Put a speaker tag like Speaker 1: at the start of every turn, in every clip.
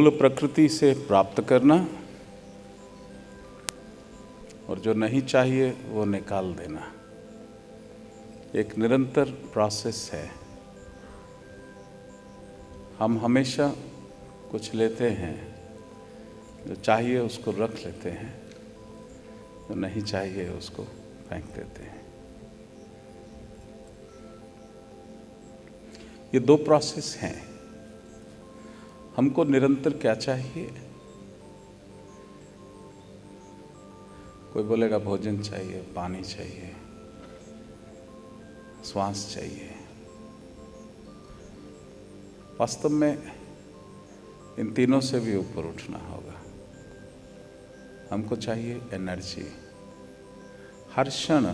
Speaker 1: मूल प्रकृति से प्राप्त करना और जो नहीं चाहिए वो निकाल देना एक निरंतर प्रोसेस है। हम हमेशा कुछ लेते हैं, जो चाहिए उसको रख लेते हैं, जो नहीं चाहिए उसको फेंक देते हैं। ये दो प्रोसेस हैं। हमको निरंतर क्या चाहिए? कोई बोलेगा भोजन चाहिए, पानी चाहिए, श्वास चाहिए। वास्तव में इन तीनों से भी ऊपर उठना होगा। हमको चाहिए एनर्जी। हर क्षण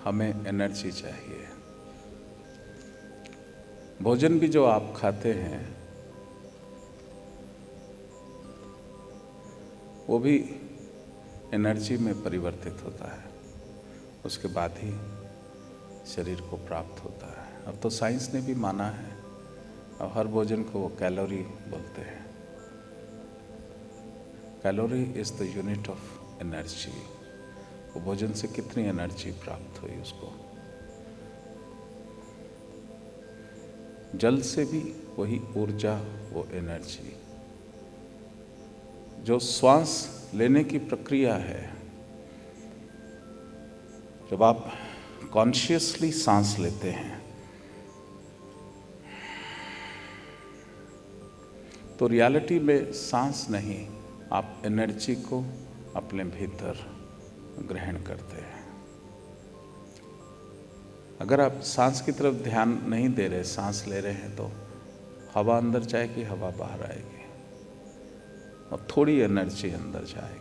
Speaker 1: हमें एनर्जी चाहिए। भोजन भी जो आप खाते हैं वो भी एनर्जी में परिवर्तित होता है, उसके बाद ही शरीर को प्राप्त होता है। अब तो साइंस ने भी माना है, अब हर भोजन को वो कैलोरी बोलते हैं। Calorie is the unit of energy. वो भोजन से कितनी एनर्जी प्राप्त हुई उसको। जल से भी वही ऊर्जा, वो एनर्जी। जो श्वास लेने की प्रक्रिया है, जब आप कॉन्शियसली सांस लेते हैं तो रियलिटी में सांस नहीं, आप एनर्जी को अपने भीतर ग्रहण करते हैं। अगर आप सांस की तरफ ध्यान नहीं दे रहे, सांस ले रहे हैं, तो हवा अंदर जाएगी, हवा बाहर आएगी और थोड़ी एनर्जी अंदर जाएगी।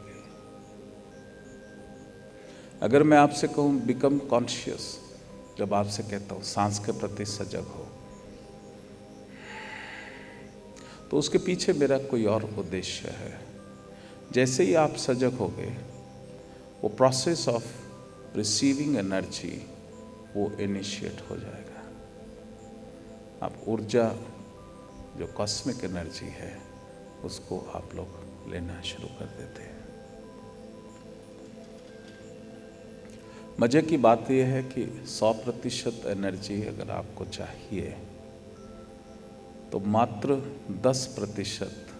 Speaker 1: अगर मैं आपसे कहूँ बिकम कॉन्शियस, जब आपसे कहता हूँ सांस के प्रति सजग हो, तो उसके पीछे मेरा कोई और उद्देश्य है। जैसे ही आप सजग हो गए, वो प्रोसेस ऑफ रिसीविंग एनर्जी वो इनिशिएट हो जाएगा। आप ऊर्जा, जो कॉस्मिक एनर्जी है, उसको आप लोग लेना शुरू कर देते हैं। मजे की बात यह है कि 100% एनर्जी अगर आपको चाहिए तो मात्र 10%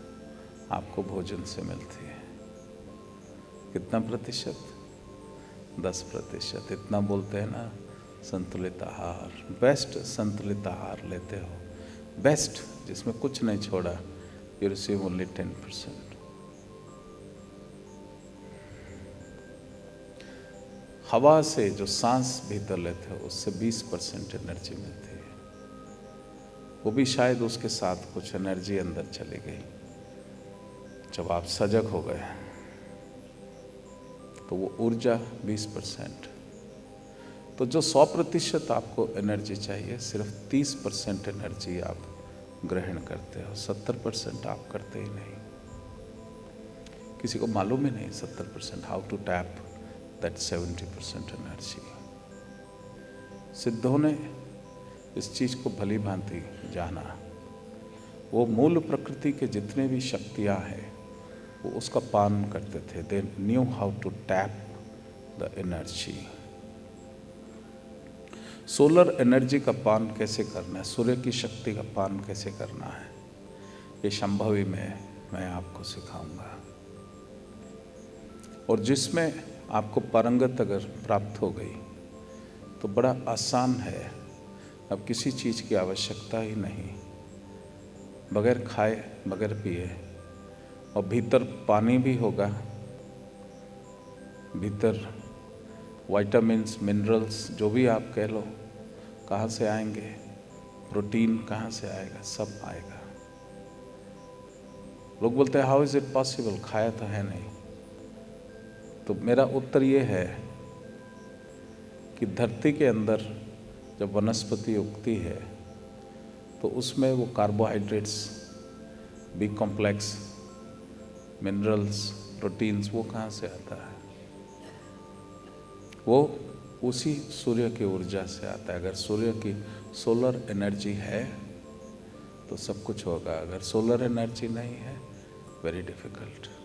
Speaker 1: आपको भोजन से मिलती है। कितना प्रतिशत? 10%। इतना बोलते हैं ना, संतुलित आहार, बेस्ट संतुलित आहार लेते हो, बेस्ट जिसमें कुछ नहीं छोड़ा, यू रिसीव ओनली 10%। हवा से जो सांस भीतर लेते हो उससे 20% एनर्जी मिलती है। वो भी शायद उसके साथ कुछ एनर्जी अंदर चली गई। जब आप सजग हो गए तो वो ऊर्जा 20%। तो जो 100% आपको एनर्जी चाहिए, सिर्फ 30% एनर्जी आप ग्रहण करते हो। 70% आप करते ही नहीं। किसी को मालूम ही नहीं 70% how to tap that 70% energy. सिद्धों ने इस चीज को भली भांति जाना। वो मूल प्रकृति के जितने भी शक्तियां हैं वो उसका पान करते थे। They knew how to tap the energy. Solar energy का पान कैसे करना है, सूर्य की शक्ति का पान कैसे करना है, ये संभवी में मैं आपको सिखाऊंगा। और जिसमें आपको पारंगत अगर प्राप्त हो गई तो बड़ा आसान है। अब किसी चीज़ की आवश्यकता ही नहीं, बगैर खाए बगैर पिए, और भीतर पानी भी होगा, भीतर विटामिन्स, मिनरल्स, जो भी आप कह लो, कहाँ से आएंगे, प्रोटीन कहाँ से आएगा, सब आएगा। लोग बोलते हैं हाउ इज़ इट पॉसिबल, खाया तो है नहीं। तो मेरा उत्तर ये है कि धरती के अंदर जब वनस्पति उगती है तो उसमें वो carbohydrates, B complex, minerals, proteins, वो कहाँ से आता है? वो उसी सूर्य की ऊर्जा से आता है। अगर सूर्य की सोलर एनर्जी है तो सब कुछ होगा। अगर सोलर एनर्जी नहीं है, वेरी डिफिकल्ट।